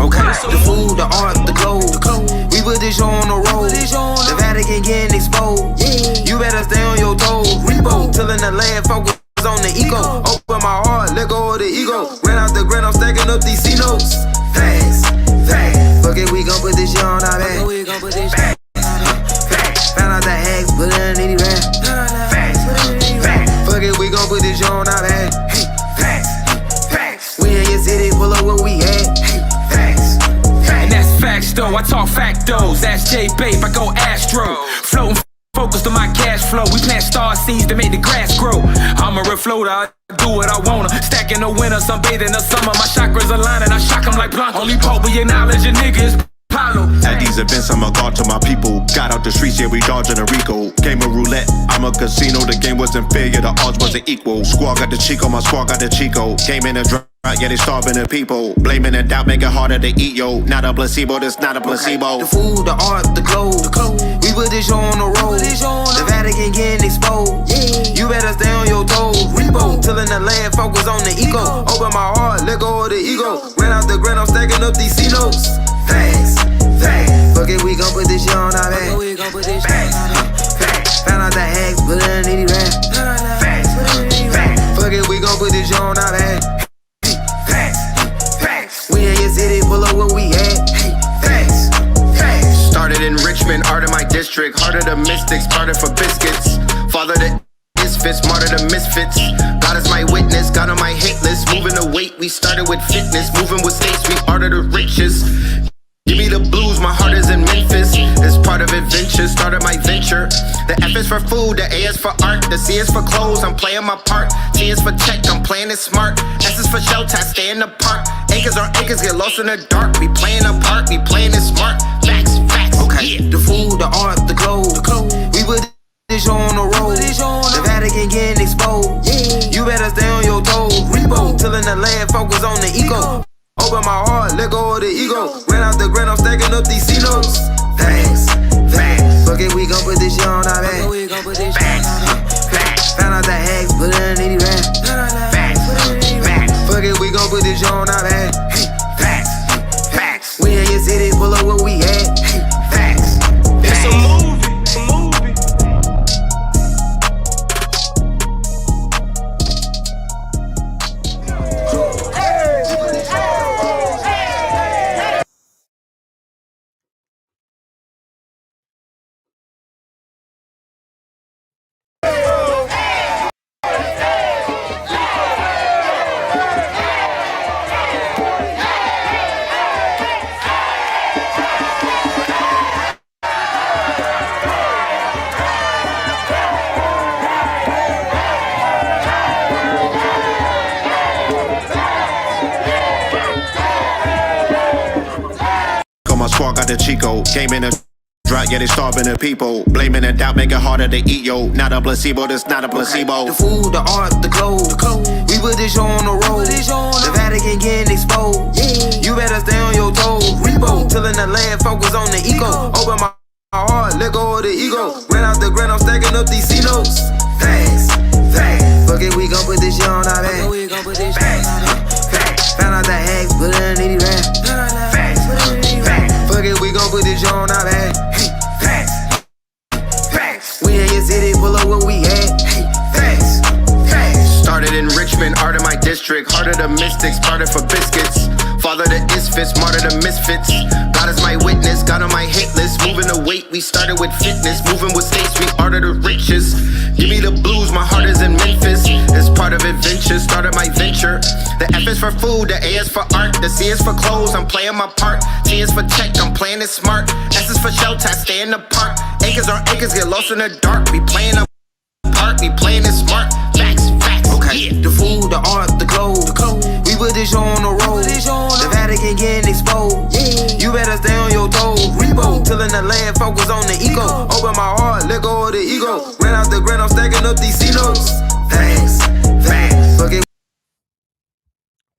Okay, the food, the art, the clothes. We put this show on the road. The Vatican getting exposed. You better stay on your toes. Repo, tilling the land, focus on the ego. Open my heart, let go of the ego. Ran out the grand, I'm stacking up these C notes. Fast, fast. Fuck it, we gon' put this shit on our back. Found out the hacks, put it in the rap. Fast, fast. Fuck it, we gon' put this shit on our back. Fast, fast. We in your city, pull up what we had. Fast, fast. And that's facts though, I talk factos. Ask J Babe, I go Astro. Floating focused on my cash flow. We plant star seeds to make the grass grow. I'm a refloater, I do what I wanna. Stack in the winter, sunbathe in the summer. My chakras align and I shock them like Blanco. Only Pope with your knowledge, your niggas. At these events, I'm a god to my people. Got out the streets, yeah, we dodging a Rico. Game of roulette, I'm a casino. The game wasn't fair, yeah, the odds wasn't equal. Squad got the Chico, my squad got the Chico. Came in a drought, yeah, they starving the people. Blaming and doubt, make it harder to eat, yo. Not a placebo, this not a placebo. The food, the art, the clothes. We put this show on the road. The Vatican getting exposed. You better stay on your toes. Repo, tilling the land, focus on the ego. Open my heart, let go of the ego. Ran out the grand, I'm stacking up these C notes. Fast, fast. Fuck it, we gon' put this shit on our back. Fast, fast. Found out the hacks, put it in the rap. Fast, fast. Fuck it, we gon' put this shit on our back. Fast, fast. We in your city, pull up what we had. Fast, fast. Started in Richmond, art in my district. Heart of the mystics, started for biscuits. Father the misfits, martyr the misfits. God is my witness, God on my hit list. Moving the weight, we started with fitness. Moving with states, we art of the richest. Give me the blues, my heart is in Memphis. It's part of adventure, started my venture. The F is for food, the A is for art. The C is for clothes, I'm playing my part. T is for tech, I'm playing it smart. S is for shelter, I stay in the park. Acres on acres, get lost in the dark. We playing a part, we playing it smart. Facts, facts, okay. The food, the art, the clothes. We put this show on the road. The Vatican getting exposed. You better stay on your toes. Repo, tilling the land, focus on the ego. Open my heart, let go of the ego. Ran out the grand, I'm stacking up these C notes. Fast, fast. Fuck it, we gon' put this shit on our back. Fast, fast. Found out the hacks, put it in the rap. Fast, fast. Fuck it, we gon' put this shit on our back. Fast, fast. We in your city, pull up what we had. Fast, fast. It's a movie, it's a movie. My squad got the Chico. Came in a drought, yeah, they starving the people. Blaming and doubt, make it harder to eat, yo. Not a placebo, this not a placebo. The food, the art, the clothes. We put this show on the road. The Vatican getting exposed. You better stay on your toes. Repo, tilling the land, focus on the ego. Open my heart, let go of the ego. Ran out the grand, I'm stacking up these C notes. Fast, fast. Fuck it, we gon' put this shit on our back. Fast, fast. Found out the hacks, put it in the rap. Fast, fast. Fuck it, we gon' put this shit on our back. Fast, fast. We in your city, pull up what we had. Fast, fast. Started in Richmond, art in my district. Heart of the mystics, started for biscuits. Father the isfits, martyr the misfits. God is my witness, God on my hit list. Moving the weight, we started with fitness. Moving with states, we art of the richest. Give me the blues, my heart is in Memphis. It's part of adventure, started my venture. The F is for food, the A is for art. The C is for clothes, I'm playing my part. T is for tech, I'm playing it smart. S is for shelter, I stay in the park. Acres on acres, get lost in the dark. We playing a part, we playing it smart. Facts, facts, okay. The food, the art, the clothes. We put this show on the road. The Vatican getting exposed. You better stay on your toes. Repo, tilling the land, focus on the ego. Open my heart, let go of the ego. Ran out the grand, I'm stacking up these C notes. Fast, fast. Fuck it.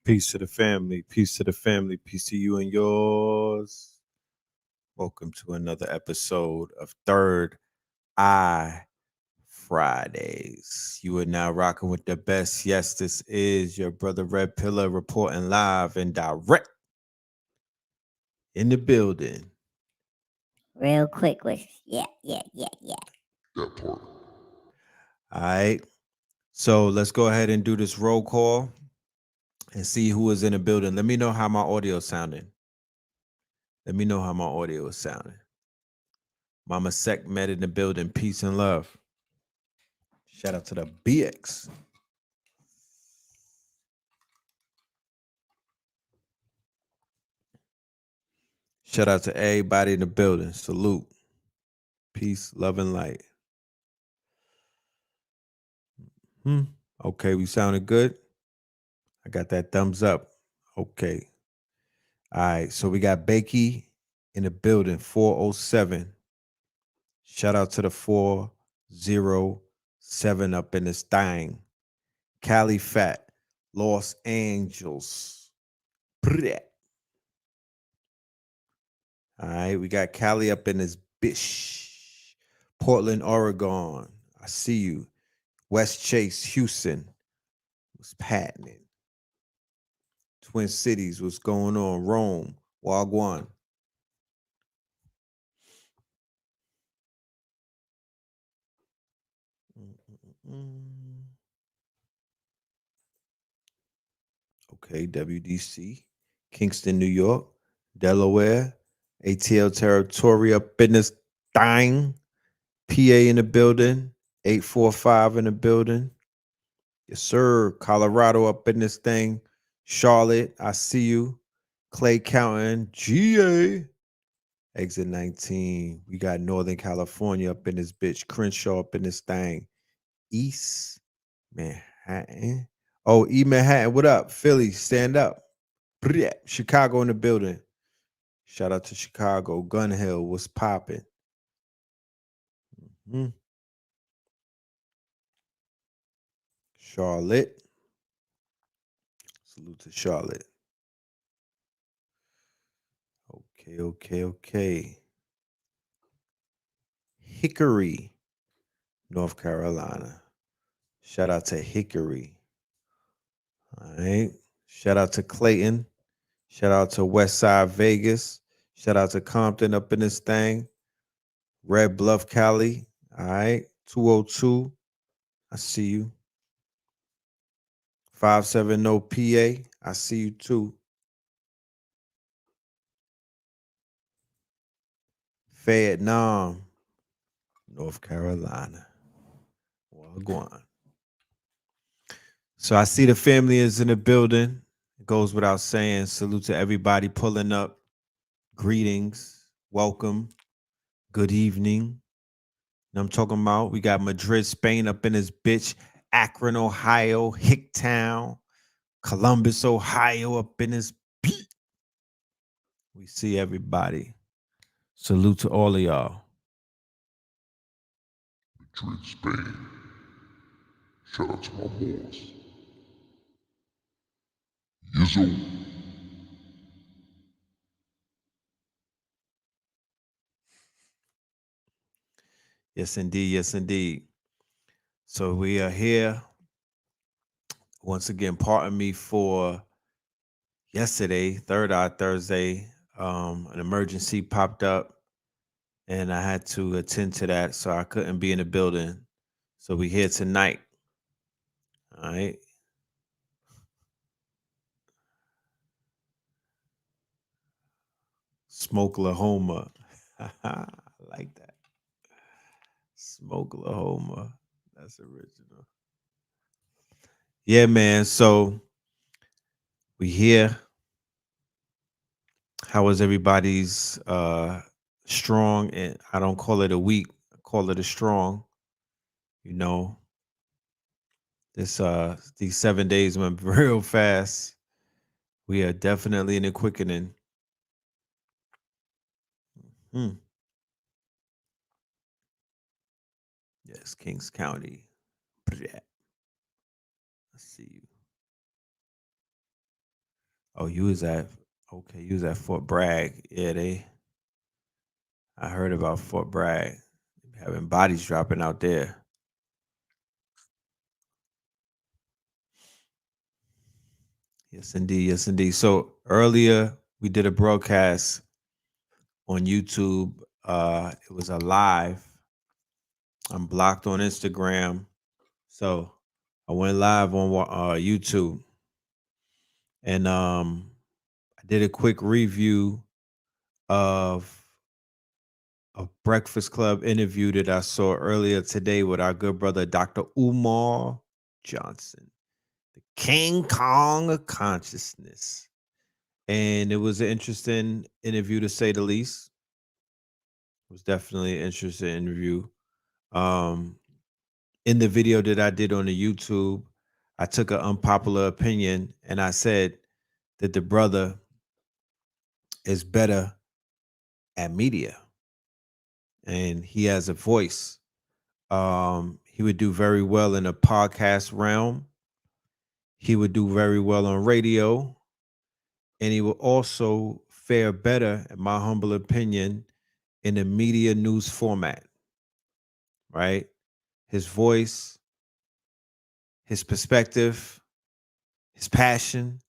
Peace to the family. Peace to the family. Peace to you and yours. Welcome to another episode of Third Eye Fridays. You are now rocking with the best. Yes, this is your brother Red Pillar reporting live and direct in the building. Real quick with yeah. All right. So let's go ahead and do this roll call and see who is in the building. Let me know how my audio is sounding. Mama Sec met in the building. Peace and love. Shout out to the BX. Shout out to everybody in the building. Salute. Peace, love, and light. Okay, we sounded good. I got that thumbs up. Okay. All right, so we got Bakey in the building, 407. Shout out to the 407 up in this thing. Cali Fat, Los Angeles. All right, we got Cali up in this bitch. Portland, Oregon. I see you. West Chase, Houston. What's happening? Twin Cities, what's going on? Rome, Wagwan. Okay, WDC, Kingston, New York, Delaware, ATL territory up in this thing. PA in the building, 845 in the building. Yes, sir. Colorado up in this thing. Charlotte, I see you. Clay County, GA. Exit 19. We got Northern California up in this bitch. Crenshaw up in this thing. East Manhattan. Oh, E Manhattan, what up? Philly, stand up. Chicago in the building. Shout out to Chicago. Gun Hill, what's popping? Charlotte. Salute to Charlotte. Okay. Hickory, North Carolina. Shout out to Hickory. All right. Shout out to Clayton. Shout out to Westside Vegas. Shout out to Compton up in this thing. Red Bluff, Cali. All right. 202. I see you. 570 PA. I see you too. Vietnam, North Carolina. Wagwan. So I see the family is in the building. It goes without saying. Salute to everybody pulling up. Greetings. Welcome. Good evening. And I'm talking about we got Madrid, Spain up in this bitch. Akron, Ohio. Hicktown. Columbus, Ohio up in this beat. We see everybody. Salute to all of y'all. Madrid, Spain. Shout out to my boss. Yizzo. Yes, indeed. Yes, indeed. So we are here. Once again, pardon me for yesterday, Third Eye Thursday. An emergency popped up and I had to attend to that, so I couldn't be in the building. So we here tonight. All right. Smokelahoma. I like that. Smokelahoma. That's original. Yeah, man. So we here. How was everybody's strong? And I don't call it a week, I call it a strong. You know, these 7 days went real fast. We are definitely in the quickening. Yes, Kings County. I see you. Oh, you was at Fort Bragg. Yeah, I heard about Fort Bragg. Having bodies dropping out there. Yes, indeed. Yes, indeed. So earlier we did a broadcast on YouTube. It was a live. I'm blocked on Instagram, so I went live on YouTube, and I did a quick review of a Breakfast Club interview that I saw earlier today with our good brother Dr. Umar Johnson, the King Kong of consciousness. And it was an interesting interview, to say the least. It was definitely an interesting interview. In the video that I did on the YouTube, I took an unpopular opinion and I said that the brother is better at media and he has a voice. He would do very well in a podcast realm. He would do very well on radio. And he will also fare better, in my humble opinion, in a media news format, right? His voice, his perspective, his passion,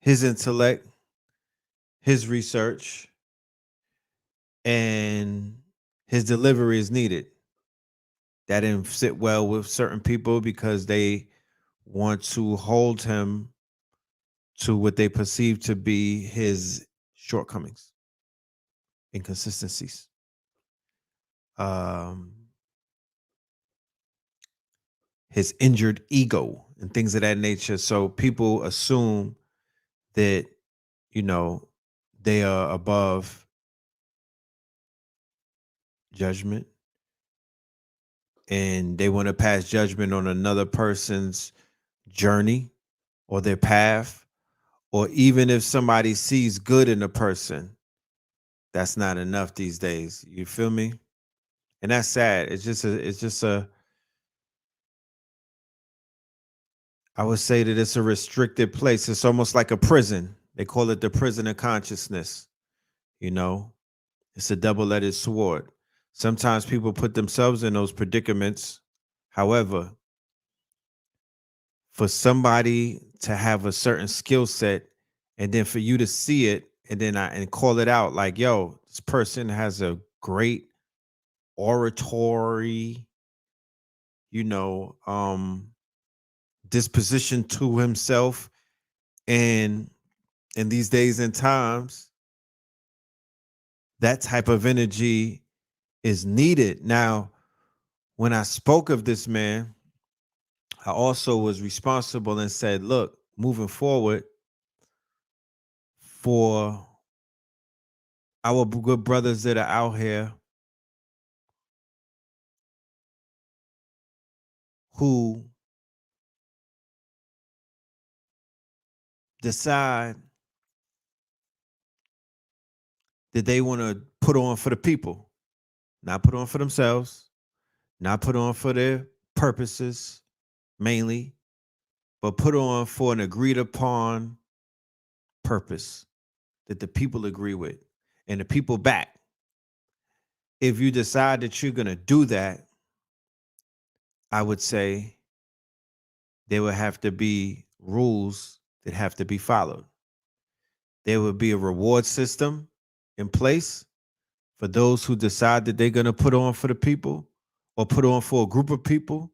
his intellect, his research, and his delivery is needed. That didn't sit well with certain people because they want to hold him to what they perceive to be his shortcomings, inconsistencies. His injured ego and things of that nature. So people assume that, you know, they are above judgment and they want to pass judgment on another person's journey or their path. Or even if somebody sees good in a person, that's not enough these days. You feel me? And that's sad. I would say that it's a restricted place. It's almost like a prison. They call it the prison of consciousness. You know, it's a double-edged sword. Sometimes people put themselves in those predicaments. However, for somebody to have a certain skill set and then for you to see it and call it out like, yo, this person has a great oratory, you know, disposition to himself. And in these days and times, that type of energy is needed. Now, when I spoke of this man, I also was responsible and said, look, moving forward, for our good brothers that are out here who decide that they want to put on for the people, not put on for themselves, not put on for their purposes mainly, but put on for an agreed upon purpose that the people agree with and the people back. If you decide that you're going to do that, I would say there would have to be rules that have to be followed. There would be a reward system in place for those who decide that they're going to put on for the people or put on for a group of people.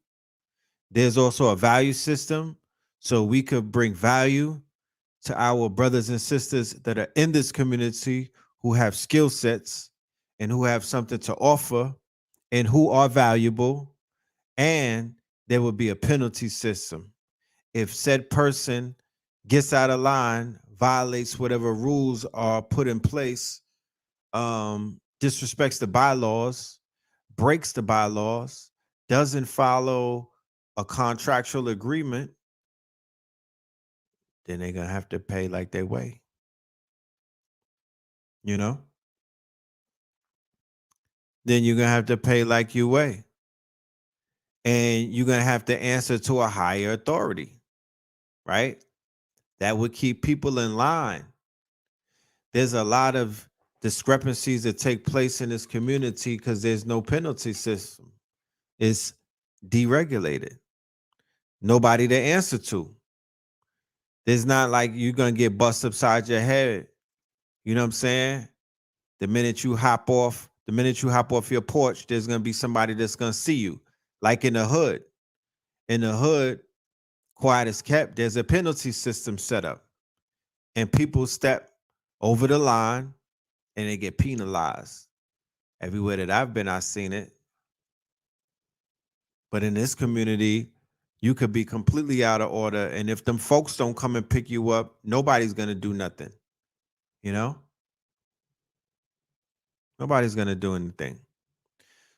There's also a value system so we could bring value to our brothers and sisters that are in this community who have skill sets and who have something to offer and who are valuable. And there would be a penalty system. If said person gets out of line, violates whatever rules are put in place, disrespects the bylaws, breaks the bylaws, doesn't follow a contractual agreement, then they're going to have to pay like they weigh. You know? Then you're going to have to pay like you weigh. And you're going to have to answer to a higher authority, right? That would keep people in line. There's a lot of discrepancies that take place in this community because there's no penalty system. It's deregulated. Nobody to answer to. There's not like you're going to get bust upside your head. You know what I'm saying? The minute you hop off your porch, there's gonna be somebody that's gonna see you. Like in the hood. In the hood, quiet as kept, there's a penalty system set up. And people step over the line and they get penalized. Everywhere that I've been, I've seen it. But in this community, you could be completely out of order. And if them folks don't come and pick you up, nobody's going to do nothing. You know? Nobody's going to do anything.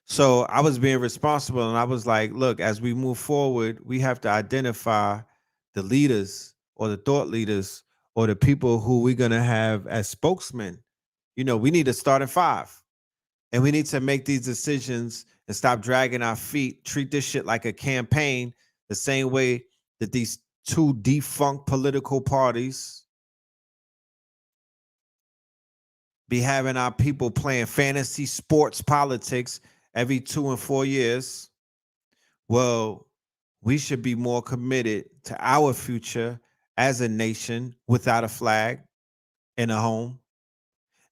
So I was being responsible and I was like, look, as we move forward, we have to identify the leaders or the thought leaders or the people who we're going to have as spokesmen. You know, we need to start at 5. And we need to make these decisions and stop dragging our feet, treat this shit like a campaign, the same way that these 2 defunct political parties be having our people playing fantasy sports politics every 2 and 4 years. Well, we should be more committed to our future as a nation without a flag and a home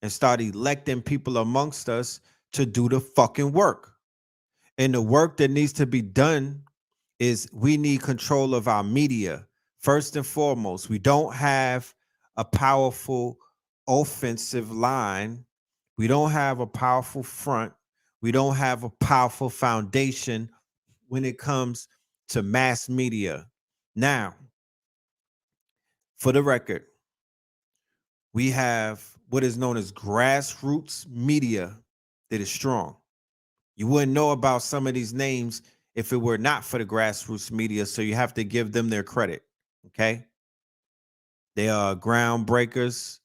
and start electing people amongst us to do the fucking work. And the work that needs to be done is we need control of our media. First and foremost, we don't have a powerful offensive line. We don't have a powerful front. We don't have a powerful foundation when it comes to mass media. Now, for the record, we have what is known as grassroots media that is strong. You wouldn't know about some of these names if it were not for the grassroots media, so you have to give them their credit, okay? They are groundbreakers,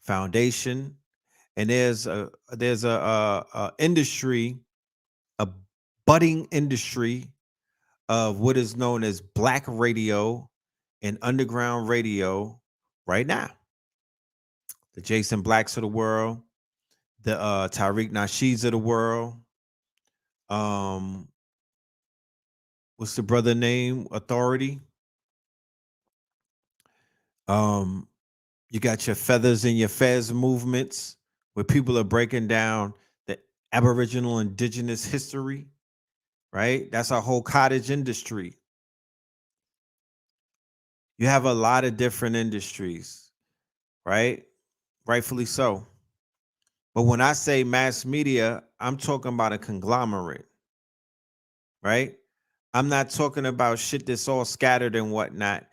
foundation, and there's a industry, a budding industry of what is known as black radio and underground radio right now. The Jason Blacks of the world, the Tariq Nasheeds of the world. What's the brother name? Authority. You got your Feathers and your Fez movements where people are breaking down the Aboriginal indigenous history, right? That's our whole cottage industry. You have a lot of different industries, right? Rightfully so. But when I say mass media, I'm talking about a conglomerate, right? I'm not talking about shit that's all scattered and whatnot,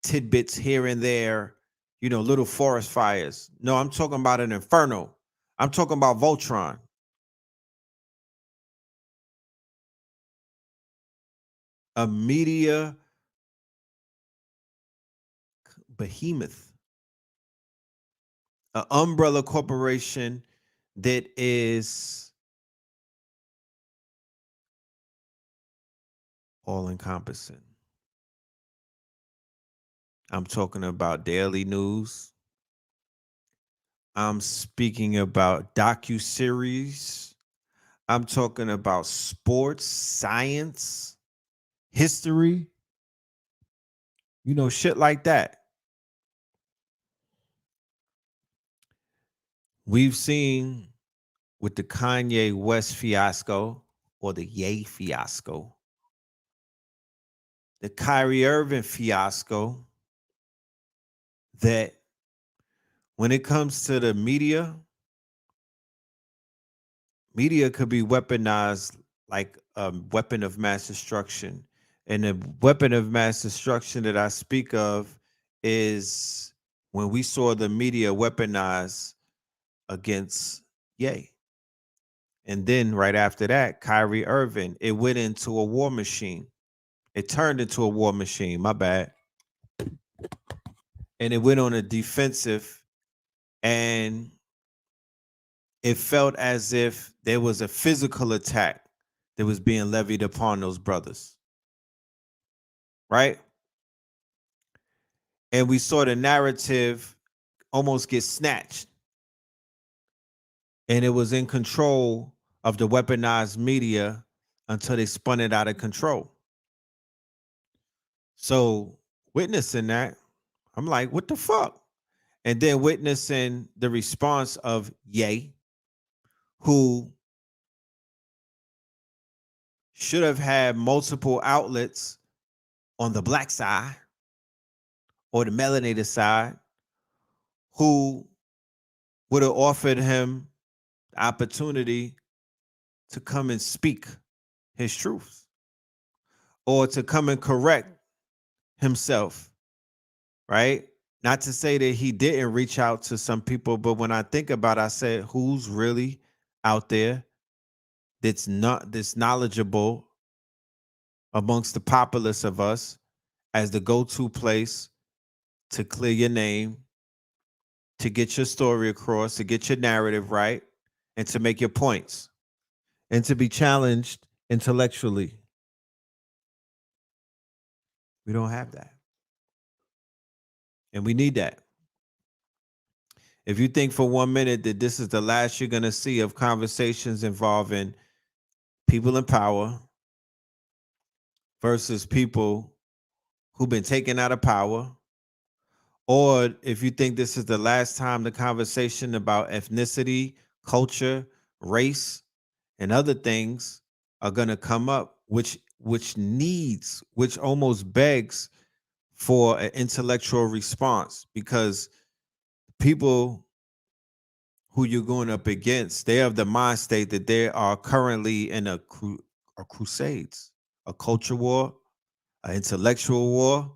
tidbits here and there, you know, little forest fires. No, I'm talking about an inferno. I'm talking about Voltron. A media behemoth. An umbrella corporation that is all encompassing. I'm talking about daily news. I'm speaking about docuseries. I'm talking about sports, science, history, you know, shit like that. We've seen with the Kanye West fiasco or the Ye fiasco, the Kyrie Irving fiasco, that when it comes to the media could be weaponized like a weapon of mass destruction. And the weapon of mass destruction that I speak of is when we saw the media weaponized against Ye. And then right after that, Kyrie Irving, it went into a war machine. It turned into a war machine, my bad. And it went on a defensive, and it felt as if there was a physical attack that was being levied upon those brothers. Right? And we saw the narrative almost get snatched. And it was in control of the weaponized media until they spun it out of control. So witnessing that, I'm like, what the fuck? and then witnessing the response of Ye, who should have had multiple outlets on the black side or the melanated side, who would have offered him the opportunity to come and speak his truth or to come and correct himself, right? Not to say that he didn't reach out to some people, but when I think about it, I said, who's really out there that's knowledgeable amongst the populace of us as the go-to place to clear your name, to get your story across, to get your narrative right, and to make your points, and to be challenged intellectually. We don't have that. And we need that. If you think for 1 minute that this is the last you're going to see of conversations involving people in power versus people who've been taken out of power, or if you think this is the last time the conversation about ethnicity, culture, race, and other things are going to come up, which almost begs for an intellectual response, because people who you're going up against, they have the mind state that they are currently in a crusades, a culture war, an intellectual war,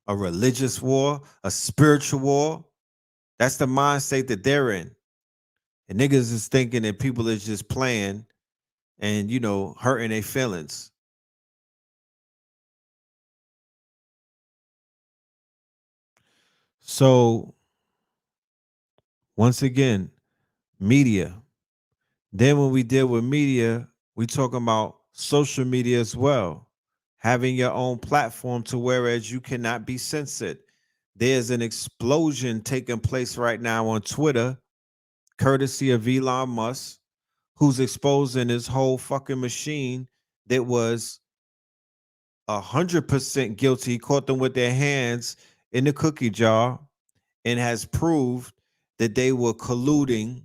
a religious war, a spiritual war. That's the mind state that they're in. And niggas is thinking that people is just playing and, hurting their feelings. So, once again, media. Then when we deal with media, we talking about social media as well. Having your own platform to whereas you cannot be censored. There's an explosion taking place right now on Twitter, courtesy of Elon Musk, who's exposing his whole fucking machine that was 100% guilty, caught them with their hands in the cookie jar, and has proved that they were colluding.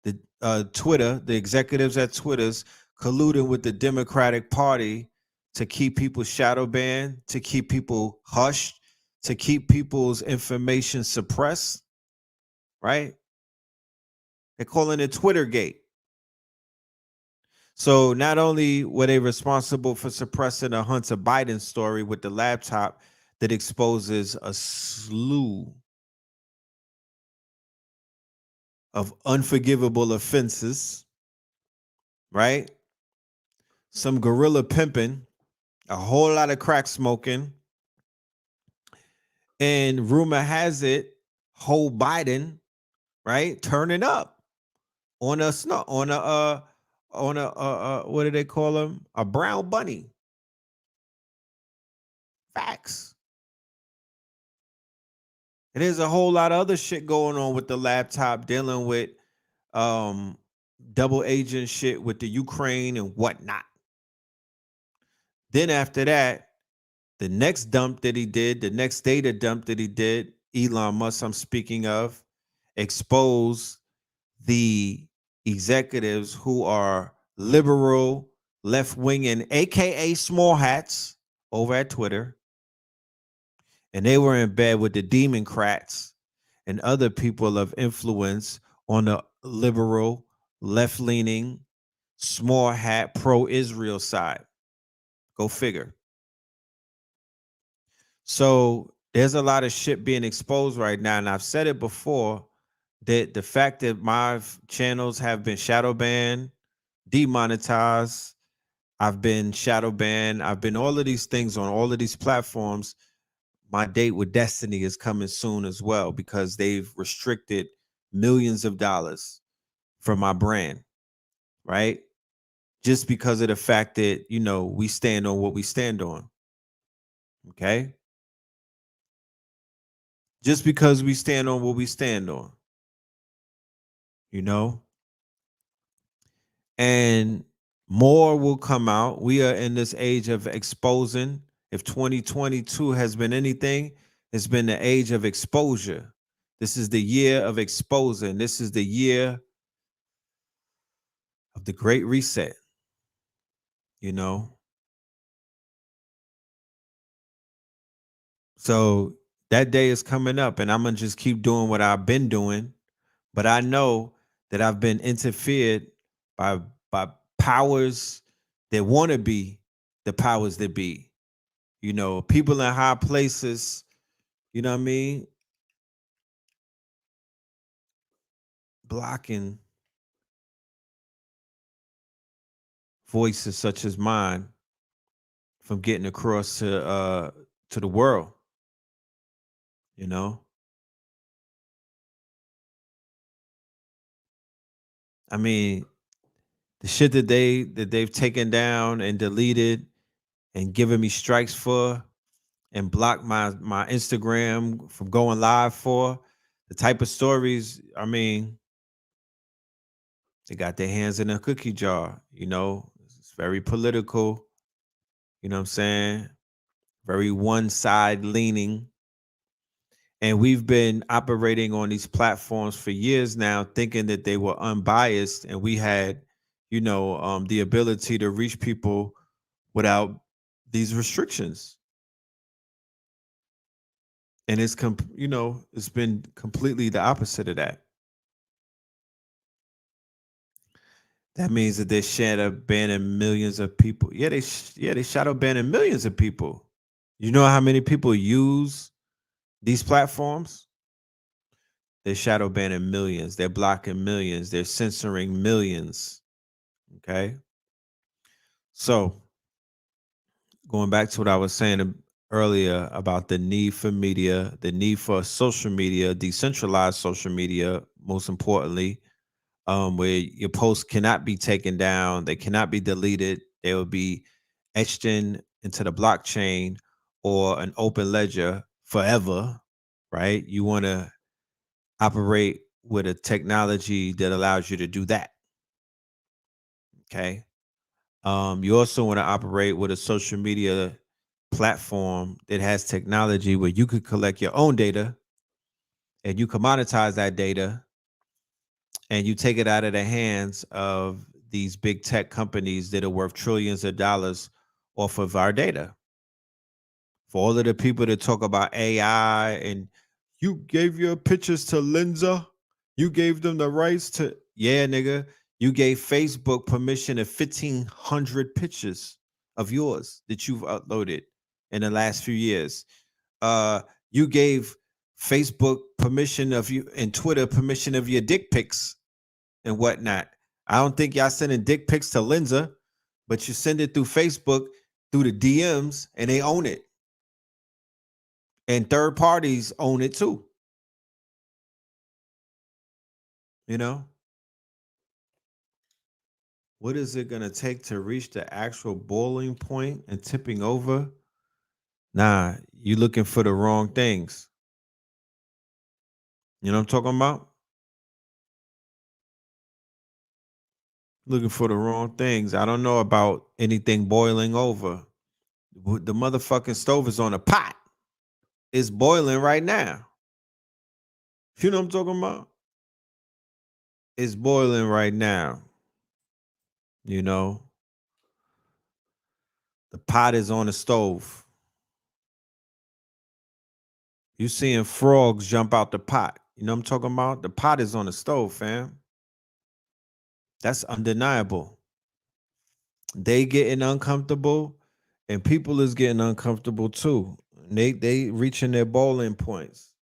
The executives at Twitter's colluding with the Democratic Party to keep people shadow banned, to keep people hushed, to keep people's information suppressed, right? They're calling it Twittergate. So not only were they responsible for suppressing a Hunter Biden story with the laptop that exposes a slew of unforgivable offenses, right? Some guerrilla pimping, a whole lot of crack smoking, and rumor has it, whole Biden, right, turning up on a what do they call him? A brown bunny. Facts. And there's a whole lot of other shit going on with the laptop, dealing with double agent shit with the Ukraine and whatnot. Then after that, the next dump that he did, the next data dump that he did, Elon Musk, I'm speaking of, exposed the executives who are liberal, left-wing, aka small hats over at Twitter. And they were in bed with the Democrats and other people of influence on the liberal, left-leaning, small hat, pro-Israel side. Go figure. So there's a lot of shit being exposed right now. And I've said it before, that the fact that my channels have been shadow banned, demonetized, I've been shadow banned, I've been all of these things on all of these platforms. My date with Destiny is coming soon as well, because they've restricted millions of dollars from my brand, right? Just because of the fact that, we stand on what we stand on. Okay? Just because we stand on what we stand on. And more will come out. We are in this age of exposing. If 2022 has been anything, it's been the age of exposure. This is the year of exposing. This is the year of the Great Reset. You know, so that day is coming up, and I'm gonna just keep doing what I've been doing. But I know that I've been interfered by powers that want to be the powers that be. You know, people in high places. You know what I mean? Blocking voices such as mine from getting across to the world. You know, I mean, the shit that they've taken down and deleted and given me strikes for and blocked my Instagram from going live for, the type of stories, I mean, they got their hands in a cookie jar, you know. It's very political, you know what I'm saying? Very one side leaning. And we've been operating on these platforms for years now, thinking that they were unbiased, and we had, you know, the ability to reach people without these restrictions. And it's you know, it's been completely the opposite of that. That means that they're shadow banning millions of people. Yeah, they shadow banning millions of people. You know how many people use these platforms? They're shadow banning millions. They're blocking millions. They're censoring millions. Okay. So going back to what I was saying earlier about the need for media, the need for social media, decentralized social media, most importantly, where your posts cannot be taken down, they cannot be deleted, they will be etched into the blockchain or an open ledger forever, right? You want to operate with a technology that allows you to do that. Okay. You also want to operate with a social media platform that has technology where you could collect your own data and you commoditize that data and you take it out of the hands of these big tech companies that are worth trillions of dollars off of our data. For all of the people that talk about AI and you gave your pictures to Linza, you gave them the rights to, yeah, nigga, you gave Facebook permission of 1,500 pictures of yours that you've uploaded in the last few years. You gave Facebook permission of you and Twitter permission of your dick pics and whatnot. I don't think y'all sending dick pics to Linza, but you send it through Facebook through the DMs and they own it. And third parties own it too. You know? What is it going to take to reach the actual boiling point and tipping over? Nah, you looking for the wrong things. You know what I'm talking about? Looking for the wrong things. I don't know about anything boiling over. The motherfucking stove is on a pot. It's boiling right now. You know what I'm talking about? It's boiling right now. You know? The pot is on the stove. You seeing frogs jump out the pot. You know what I'm talking about? The pot is on the stove, fam. That's undeniable. They getting uncomfortable and people is getting uncomfortable too. They reaching their boiling points.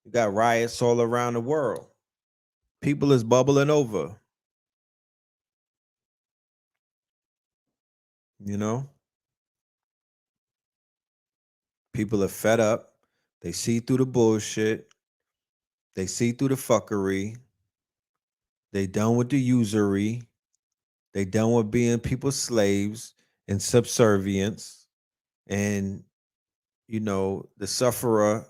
You got riots all around the world. People is bubbling over. You know? People are fed up. They see through the bullshit. They see through the fuckery. They done with the usury. They done with being people's slaves and subservience. And you know, the sufferer,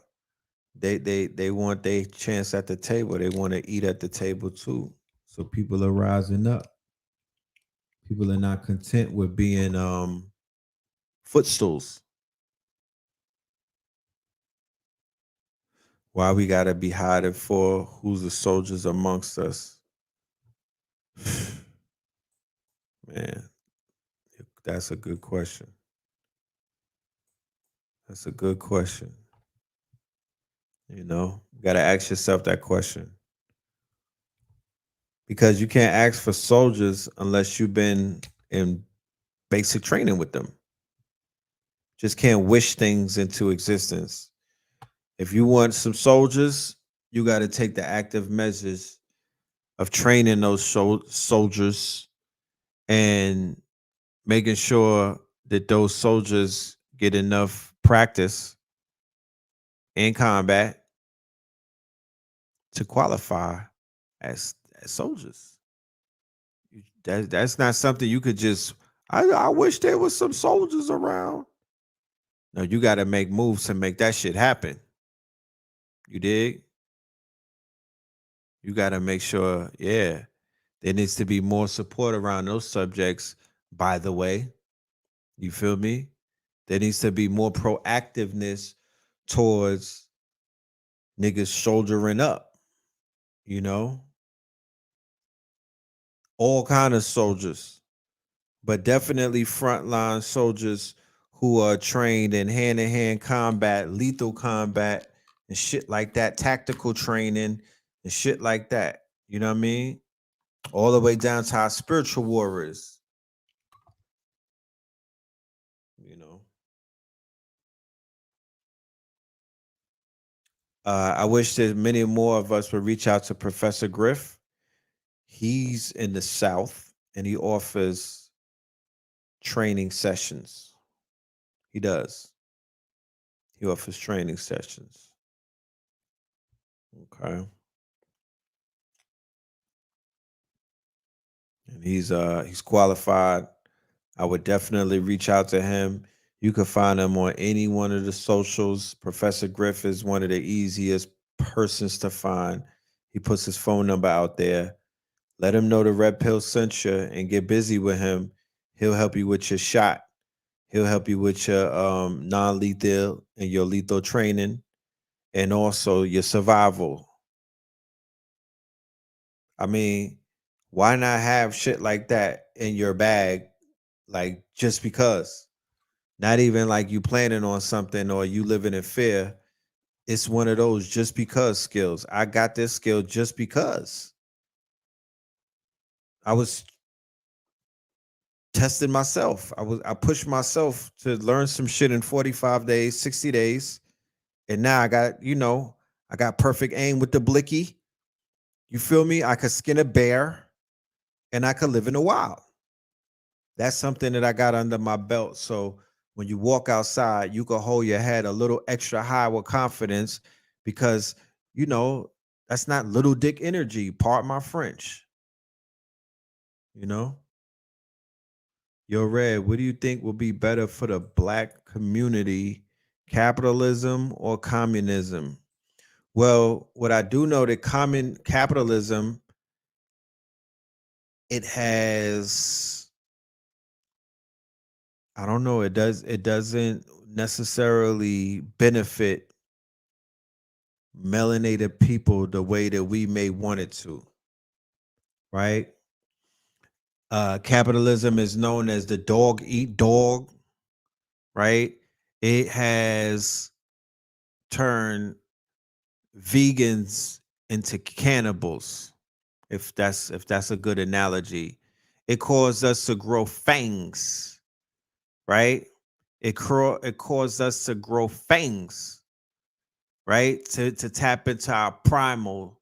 they want their chance at the table. They want to eat at the table too. So people are rising up. People are not content with being footstools. Why we gotta be hiding for? Who's the soldiers amongst us? Man, that's a good question. That's a good question. You gotta ask yourself that question. Because you can't ask for soldiers unless you've been in basic training with them. Just can't wish things into existence. If you want some soldiers, you got to take the active measures of training those soldiers and making sure that those soldiers get enough practice in combat to qualify as soldiers. That's not something you could just. I wish there was some soldiers around. No, you got to make moves to make that shit happen. You dig? You got to make sure, yeah, there needs to be more support around those subjects, by the way. You feel me? There needs to be more proactiveness towards niggas shouldering up, you know? All kind of soldiers, but definitely frontline soldiers who are trained in hand-to-hand combat, lethal combat, and shit like that, tactical training and shit like that. You know what I mean? All the way down to our spiritual warriors. You know. I wish that many more of us would reach out to Professor Griff. He's in the South and he offers training sessions. He does. He offers training sessions. Okay. And he's qualified. I would definitely reach out to him. You can find him on any one of the socials. Professor Griff is one of the easiest persons to find. He puts his phone number out there. Let him know the Red Pill sent you and get busy with him. He'll help you with your shot. He'll help you with your non-lethal and your lethal training and also your survival. I mean, why not have shit like that in your bag? Like just because. Not even like you planning on something or you living in fear. It's one of those just because skills. I got this skill just because. I was testing myself. I pushed myself to learn some shit in 45 days, 60 days. And now I got, I got perfect aim with the blicky. You feel me? I could skin a bear and I could live in the wild. That's something that I got under my belt. So when you walk outside, you can hold your head a little extra high with confidence because, that's not little dick energy. Pardon my French. You know? Yo, Red, what do you think will be better for the black community, capitalism or communism? Well, what I do know that common capitalism, it has, I don't know, it doesn't necessarily benefit melanated people the way that we may want it to, right? Capitalism is known as the dog eat dog, right? It has turned vegans into cannibals, if that's a good analogy. It caused us to grow fangs, right? It caused us to grow fangs, right? To tap into our primal,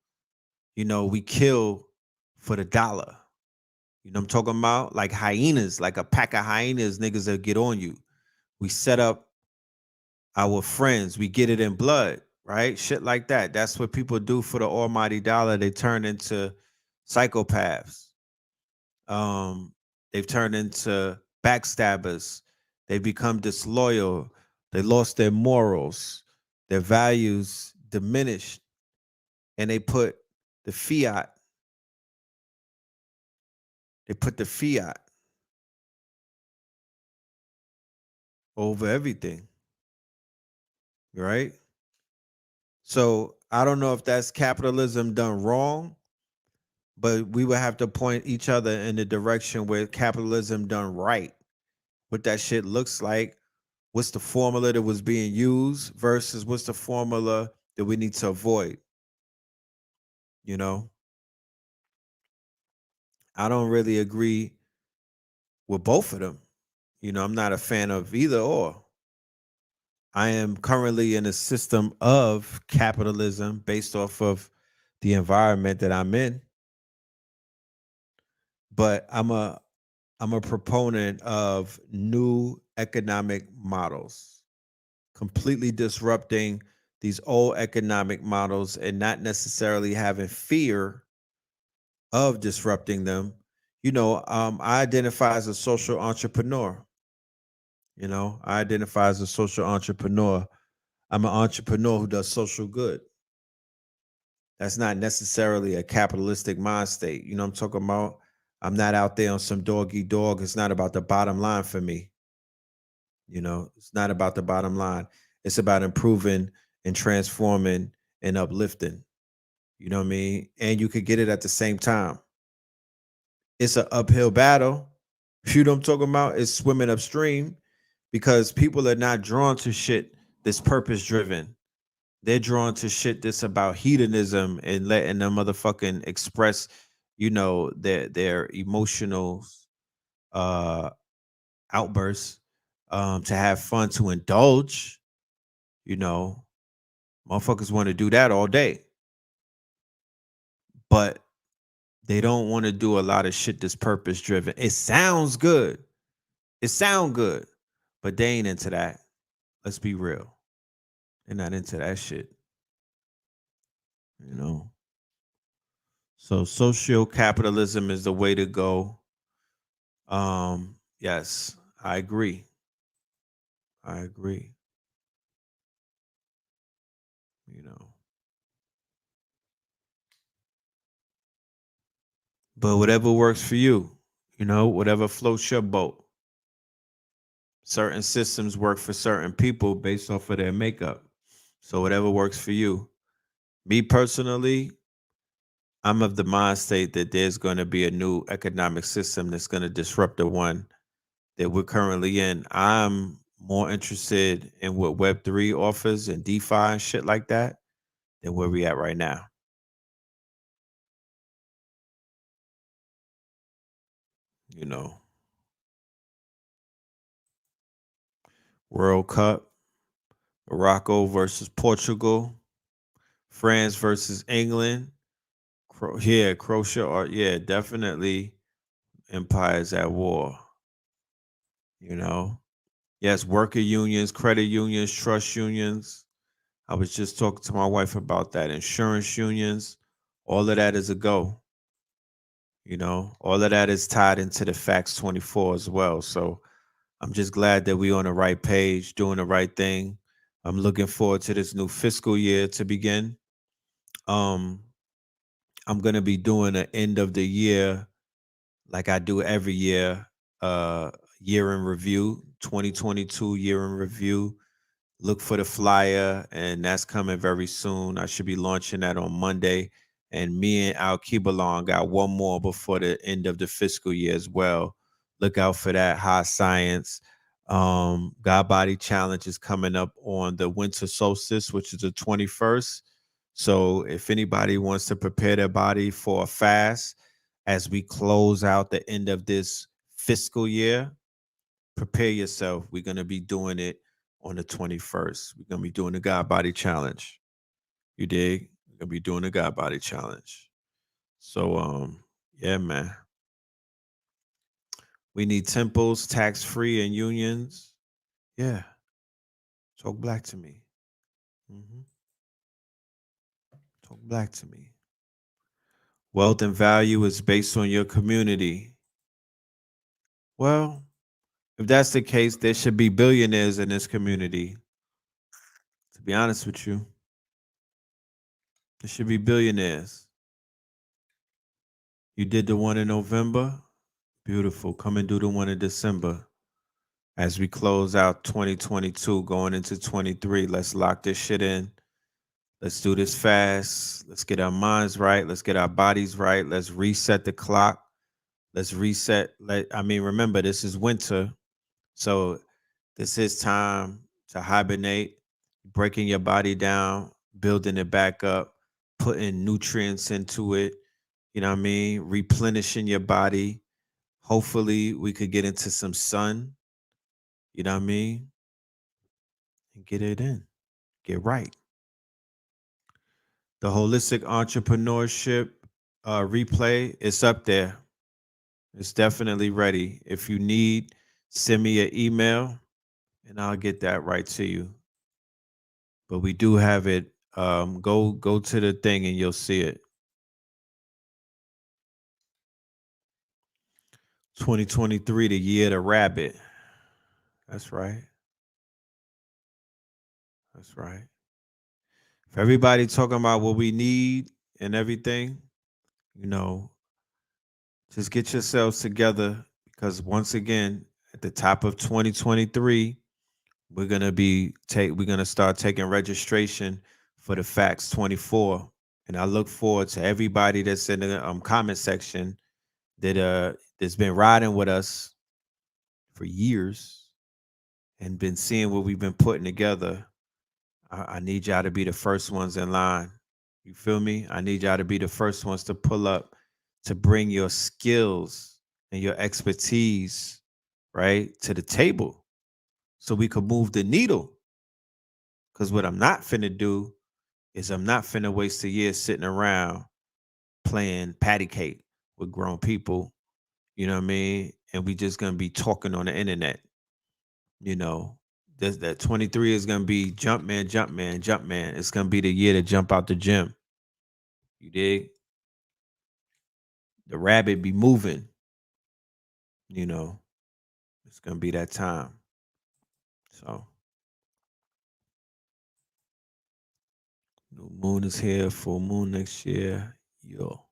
we kill for the dollar. You know what I'm talking about? Like hyenas, like a pack of hyenas, niggas that get on you. We set up our friends, we get it in blood, right? Shit like that. That's what people do for the almighty dollar. They turn into psychopaths. They've turned into backstabbers. They become disloyal. They lost their morals. Their values diminished. And the fiat, they put the fiat over everything. Right? So I don't know if that's capitalism done wrong, but we would have to point each other in the direction where capitalism done right. What that shit looks like, what's the formula that was being used versus what's the formula that we need to avoid. You know, I don't really agree with both of them. You know, I'm not a fan of either or. I am currently in a system of capitalism based off of the environment that I'm in, but I'm a proponent of new economic models, completely disrupting these old economic models and not necessarily having fear of disrupting them. You know, I identify as a social entrepreneur. You know, I identify as a social entrepreneur. I'm an entrepreneur who does social good. That's not necessarily a capitalistic mind state. You know what I'm talking about? I'm not out there on some dog eat dog. It's not about the bottom line for me. You know, it's not about the bottom line. It's about improving and transforming and uplifting. You know what I mean? And you could get it at the same time. It's an uphill battle. You know what I'm talking about? It's swimming upstream because people are not drawn to shit that's purpose driven. They're drawn to shit that's about hedonism and letting them motherfucking express, you know, their emotional uh outbursts, to have fun, to indulge. You know, motherfuckers want to do that all day, but they don't want to do a lot of shit that's purpose driven. It sounds good. It sound good, but they ain't into that. Let's be real. They're not into that shit. You know. So social capitalism is the way to go. Yes, I agree. I agree. You know. But whatever works for you, you know, whatever floats your boat. Certain systems work for certain people based off of their makeup. So whatever works for you. Me personally, I'm of the mind state that there's going to be a new economic system that's going to disrupt the one that we're currently in. I'm more interested in what Web3 offers and DeFi and shit like that than where we at right now. You know, World Cup, Morocco versus Portugal, France versus England, Croatia, or yeah, definitely empires at war. You know, yes, worker unions, credit unions, trust unions. I was just talking to my wife about that. Insurance unions, all of that is a go. You know, all of that is tied into the Facts 24 as well. So I'm just glad that we're on the right page, doing the right thing. I'm looking forward to this new fiscal year to begin. Um, I'm gonna be doing an end of the year like I do every year, year in review, 2022 year in review. Look for the flyer, and that's coming very soon. I should be launching that on Monday. And me and Al Kibalon got one more before the end of the fiscal year as well. Look out for that. High Science. God Body Challenge is coming up on the winter solstice, which is the 21st. So if anybody wants to prepare their body for a fast as we close out the end of this fiscal year, prepare yourself. We're going to be doing it on the 21st. We're going to be doing the God Body Challenge. You dig? We're going to be doing the God Body Challenge. So, yeah, man. We need temples, tax-free, and unions. Yeah. Talk black to me. Talk black to me. Wealth and value is based on your community. Well, if that's the case, there should be billionaires in this community. To be honest with you, there should be billionaires. You did the one in November. Beautiful. Come and do the one in December. As we close out 2022, going into 23, let's lock this shit in. Let's do this fast. Let's get our minds right. Let's get our bodies right. Let's reset the clock. Let's reset. Remember, this is winter. So this is time to hibernate, breaking your body down, building it back up, putting nutrients into it, you know what I mean? Replenishing your body. Hopefully, we could get into some sun, you know what I mean? And get it in, get right. The holistic entrepreneurship replay is up there. It's definitely ready. If you need, send me an email and I'll get that right to you. But we do have it. Go to the thing and you'll see it. 2023, the year of the rabbit. That's right. That's right. For everybody talking about what we need and everything, you know, just get yourselves together because once again, at the top of 2023, we're gonna start taking registration for the Facts 24. And I look forward to everybody that's in the comment section that's been riding with us for years and been seeing what we've been putting together. I need y'all to be the first ones in line. You feel me? I need y'all to be the first ones to pull up, to bring your skills and your expertise, right, to the table so we could move the needle. Because what I'm not finna do is I'm not finna waste a year sitting around playing patty cake with grown people, you know what I mean? And we just gonna be talking on the internet, you know. That 23 is gonna be jump man, jump man, jump man. It's gonna be the year to jump out the gym. You dig? The rabbit be moving, you know. It's gonna be that time. So new moon is here, full moon next year. Yo.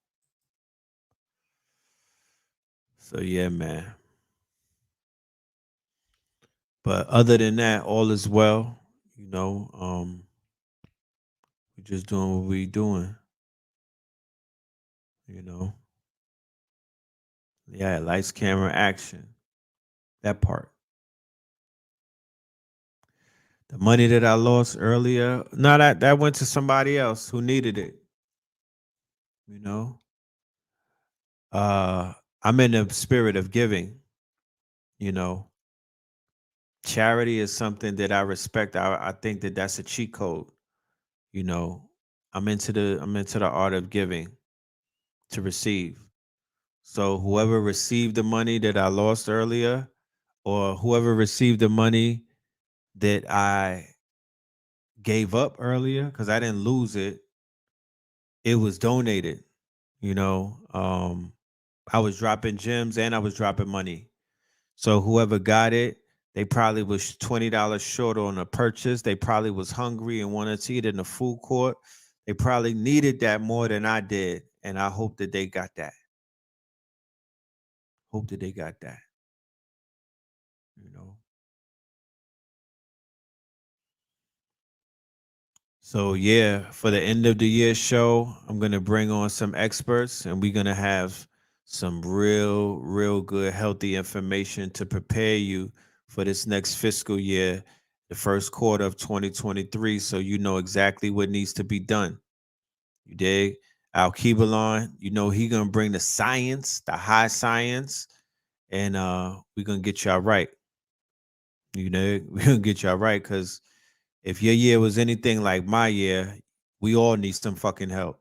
So yeah, man. But other than that, all is well. You know, we're just doing what we doing. You know, yeah, lights, camera, action. That part. The money that I lost earlier, no, that went to somebody else who needed it. You know, uh, I'm in the spirit of giving. You know, charity is something that I respect. I think that that's a cheat code. You know, I'm into the art of giving to receive. So whoever received the money that I lost earlier, or whoever received the money that I gave up earlier, because I didn't lose it, it was donated. You know, I was dropping gems and I was dropping money. So whoever got it, they probably was $20 short on a purchase. They probably was hungry and wanted to eat in the food court. They probably needed that more than I did. And I hope that they got that. Hope that they got that. You know. So yeah, for the end of the year show, I'm gonna bring on some experts and we're gonna have some real good healthy information to prepare you for this next fiscal year, the first quarter of 2023, so you know exactly what needs to be done. You dig? Al Kebalon, you know he gonna bring the science, the high science, and we're gonna get y'all right. You know, we're gonna get y'all right because if your year was anything like my year, we all need some fucking help.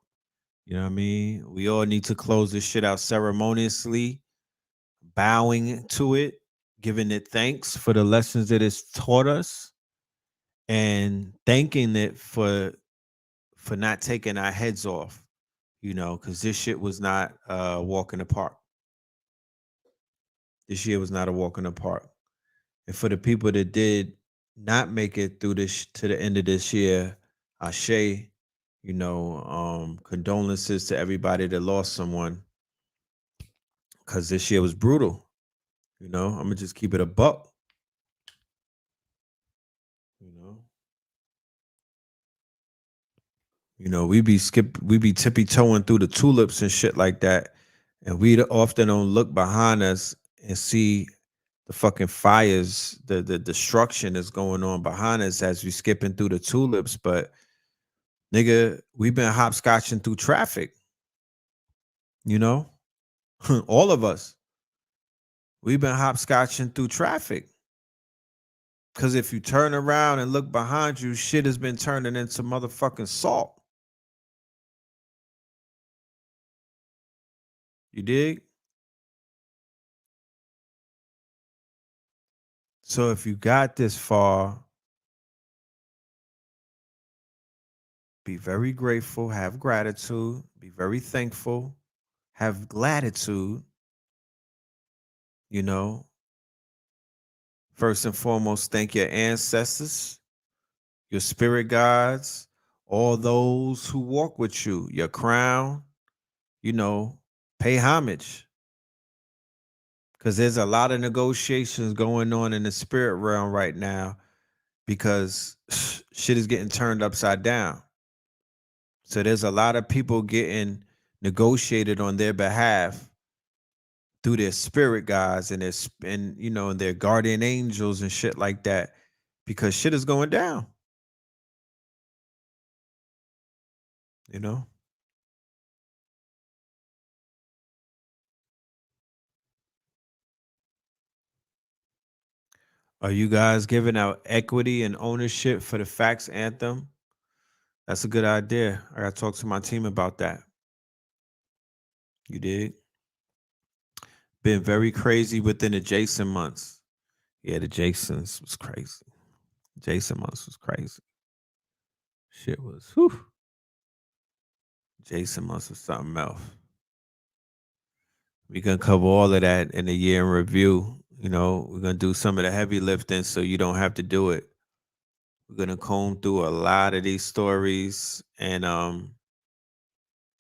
You know what I mean? We all need to close this shit out ceremoniously, bowing to it, giving it thanks for the lessons that it's taught us, and thanking it for not taking our heads off, you know, because this shit was not a walk in the park. This year was not a walk in the park. And for the people that did not make it through this to the end of this year, Ashe, you know, condolences to everybody that lost someone because this year was brutal. You know, I'm gonna just keep it a buck. You know, You know, we be tippy toeing through the tulips and shit like that, and we often don't look behind us and see the fucking fires, the destruction that's going on behind us as we skipping through the tulips. But nigga, we've been hopscotching through traffic. You know, all of us, we've been hopscotching through traffic. Because if you turn around and look behind you, shit has been turning into motherfucking salt. You dig? So if you got this far, be very grateful, have gratitude, be very thankful, have gratitude, you know. First and foremost, thank your ancestors, your spirit guides, all those who walk with you, your crown, you know, pay homage. Because there's a lot of negotiations going on in the spirit realm right now because shit is getting turned upside down. So there's a lot of people getting negotiated on their behalf through their spirit guides and and their guardian angels and shit like that because shit is going down. You know? Are you guys giving out equity and ownership for the Facts Anthem? That's a good idea. I gotta talk to my team about that. You did. Been very crazy within the Jason months. Yeah, the Jasons was crazy. Jason months was crazy. Shit was whew. Jason months was something else. We gonna cover all of that in the year in review. You know, we're gonna do some of the heavy lifting so you don't have to do it. We're gonna comb through a lot of these stories and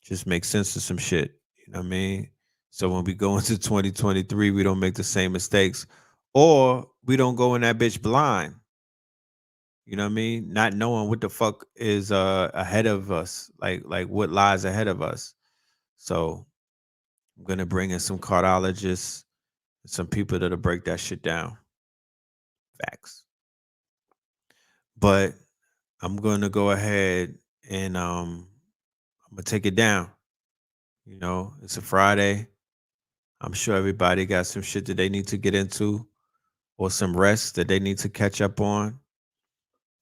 just make sense of some shit. You know what I mean? So when we go into 2023, we don't make the same mistakes. Or we don't go in that bitch blind. You know what I mean? Not knowing what the fuck is ahead of us, like what lies ahead of us. So I'm gonna bring in some cardiologists, some people that'll break that shit down. Facts. But I'm gonna go ahead and I'm gonna take it down. You know, it's a Friday. I'm sure everybody got some shit that they need to get into or some rest that they need to catch up on.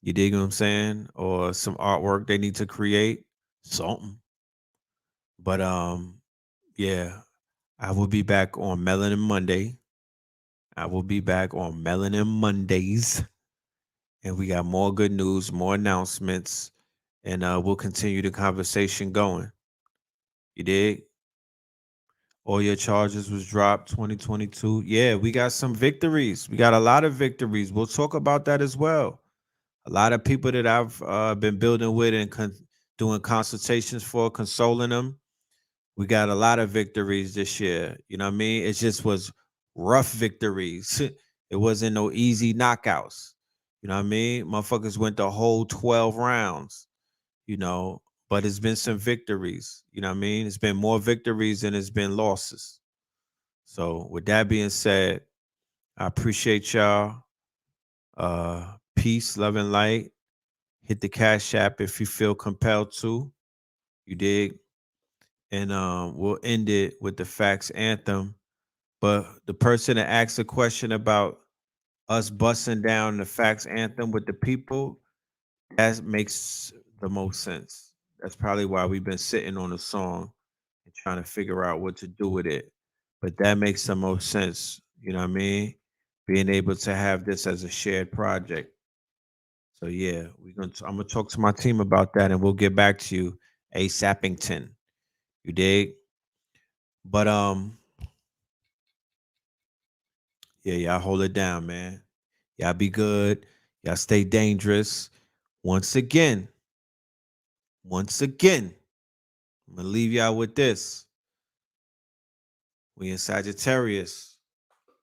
You dig what I'm saying? Or some artwork they need to create. Something. But yeah, I will be back on Melanin Monday. I will be back on Melanin Mondays. And we got more good news, more announcements, and we'll continue the conversation going. You dig? All your charges was dropped 2022. Yeah, we got some victories. We got a lot of victories. We'll talk about that as well. A lot of people that I've been building with and doing consultations for, consoling them. We got a lot of victories this year. You know what I mean? It just was rough victories. It wasn't no easy knockouts. You know what I mean? Motherfuckers went the whole 12 rounds, you know, but it's been some victories. You know what I mean? It's been more victories than it's been losses. So with that being said, I appreciate y'all. Peace, love, and light. Hit the Cash App if you feel compelled to. You dig? And we'll end it with the Facts Anthem. But the person that asked a question about us busting down the Facts Anthem with the people, that makes the most sense. That's probably why we've been sitting on the song and trying to figure out what to do with it. But that makes the most sense. You know what I mean? Being able to have this as a shared project. So yeah, I'm gonna talk to my team about that and we'll get back to you ASAPington. You dig? But yeah, y'all hold it down, man. Y'all be good. Y'all stay dangerous. Once again, I'm gonna leave y'all with this. We in Sagittarius.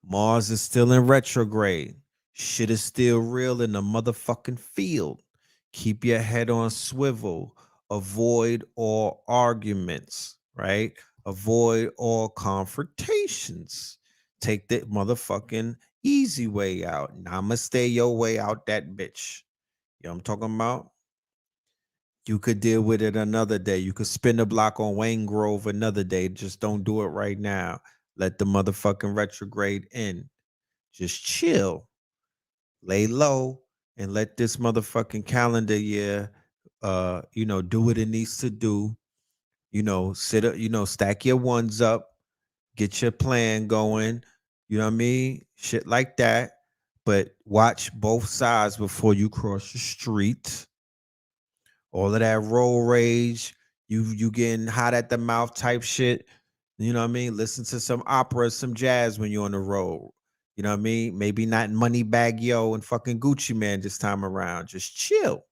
Mars is still in retrograde. Shit is still real in the motherfucking field. Keep your head on swivel. avoid all arguments, right? Avoid all confrontations. Take the motherfucking easy way out. Namaste your way out that bitch. You know what I'm talking about? You could deal with it another day. You could spin the block on Wayne Grove another day. Just don't do it right now. Let the motherfucking retrograde in. Just chill. Lay low and let this motherfucking calendar year do what it needs to do. Sit up, stack your ones up, get your plan going, you know what I mean? Shit like that. But watch both sides before you cross the street. All of that road rage, you getting hot at the mouth type shit. You know what I mean? Listen to some opera, some jazz when you're on the road. You know what I mean? Maybe not Moneybag Yo and fucking Gucci Man this time around. Just chill.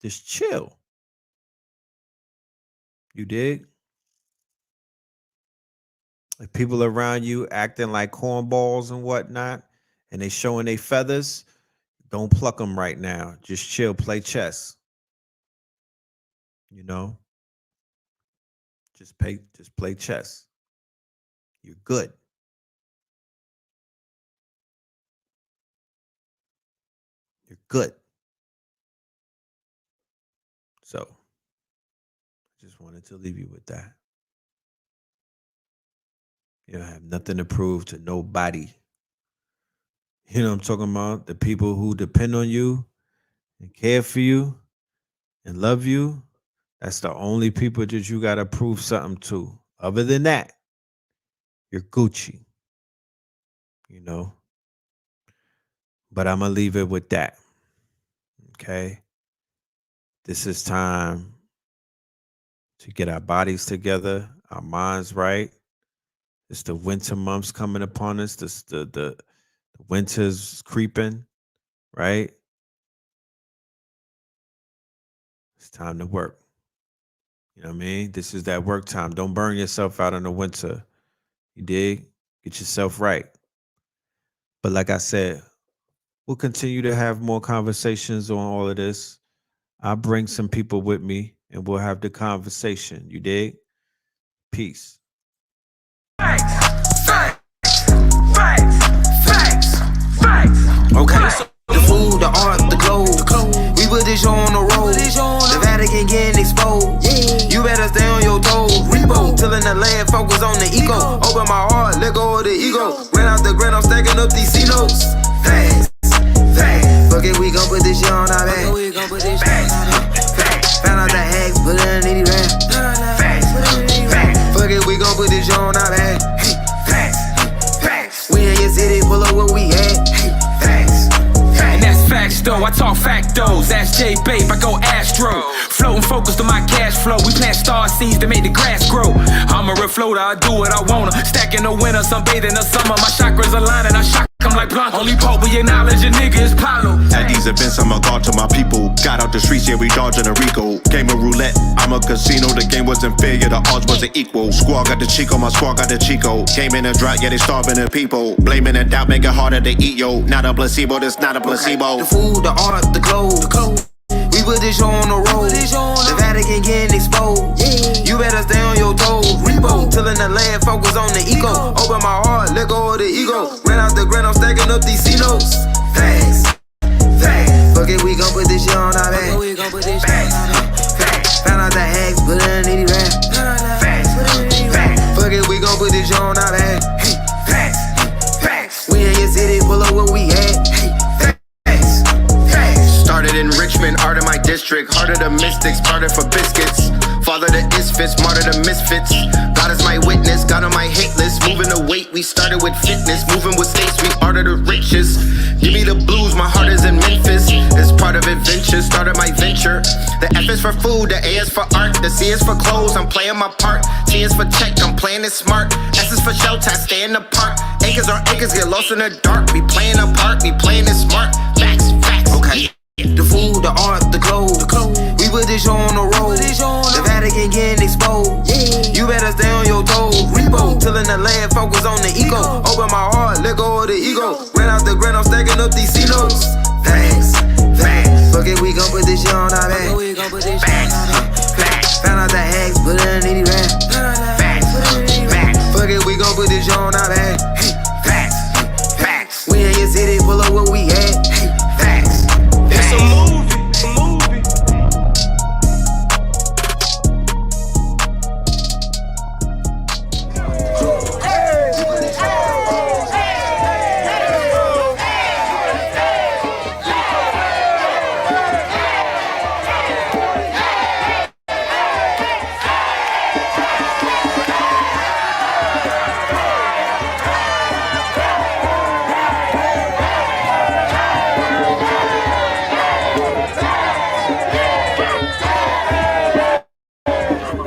Just chill. You dig? If people around you acting like cornballs and whatnot, and they showing their feathers, don't pluck them right now. Just chill. Play chess. Just play chess. You're good. You're good. So, I just wanted to leave you with that. You don't have nothing to prove to nobody. You know what I'm talking about? The people who depend on you and care for you and love you, that's the only people that you got to prove something to. Other than that, you're Gucci. But I'm going to leave it with that. Okay? This is time to get our bodies together, our minds right. It's the winter months coming upon us. The winter's creeping, right? It's time to work. You know what I mean? This is that work time. Don't burn yourself out in the winter. You dig? Get yourself right. But like I said, we'll continue to have more conversations on all of this. I'll bring some people with me and we'll have the conversation. You dig? Peace. Facts. Okay, so the food, the art, the clothes. We put this show on the road. The Vatican getting exposed. You better stay on your toes. Repo, till in the land, focus on the eco. Open my heart, let go of the ego. Ran out the grind, I'm stacking up these C-notes. Facts. Fuck it, we gon' put this shit on our back. Found out the hacks, put it in the rap. Fuck it, we gon' put this shit on our back. We in your city, pull up what we had. And that's facts though, I talk factos. Ask J Babe, I go Astro. Floating focused on my cash flow. We plant star seeds to make the grass grow. I'm a refloater, I do what I wanna. Stack in the winter, sunbathe in the summer. My chakras align and I shock them like Blanco. Only pope we acknowledge a nigga is Pablo. At these events, I'm a god to my people. Got out the streets, yeah, we dodging a Rico. Game of roulette, I'm a casino. The game wasn't fair, yeah, the odds wasn't equal. Squad got the Chico, my squad got the Chico. Came in a drought, yeah, they starving the people. Blaming and doubt, make it harder to eat, yo. Not a placebo, this not a placebo. The food, the art, the clothes. We put this show on the road. The Vatican getting exposed. You better stay on your toes. Repo, till in the land, focus on the eco. Open my heart, let go of the ego. Ran out the grind, I'm stacking up these C-notes. Facts. Fuck it, we gon' put this shit on our back. Found out the hacks, put it in the rap. Fuck it, we gon' put this shit on our back. We in your city, pull up what we had. Started in Richmond, art in my district. Heart of the mystics, parted for biscuits. Father the isfits, martyr the misfits. God is my witness, God on my hit list. Moving the weight, we started with fitness. Moving with states, we art of the richest. Give me the blues, my heart is in Memphis. It's part of adventure, started my venture. The F is for food, the A is for art. The C is for clothes, I'm playing my part. T is for check, I'm playing it smart. S is for shelter, I stay in the park. Acres on acres, get lost in the dark. We playing a part, we playing it smart. Facts. Okay. The food, the art, the clothes. We put this show on the road. The Vatican getting exposed. You better stay on your toes. Repo, till in the land, focus on the eco. Open my heart, let go of the ego. Ran out the grind, I'm stacking up these C-notes.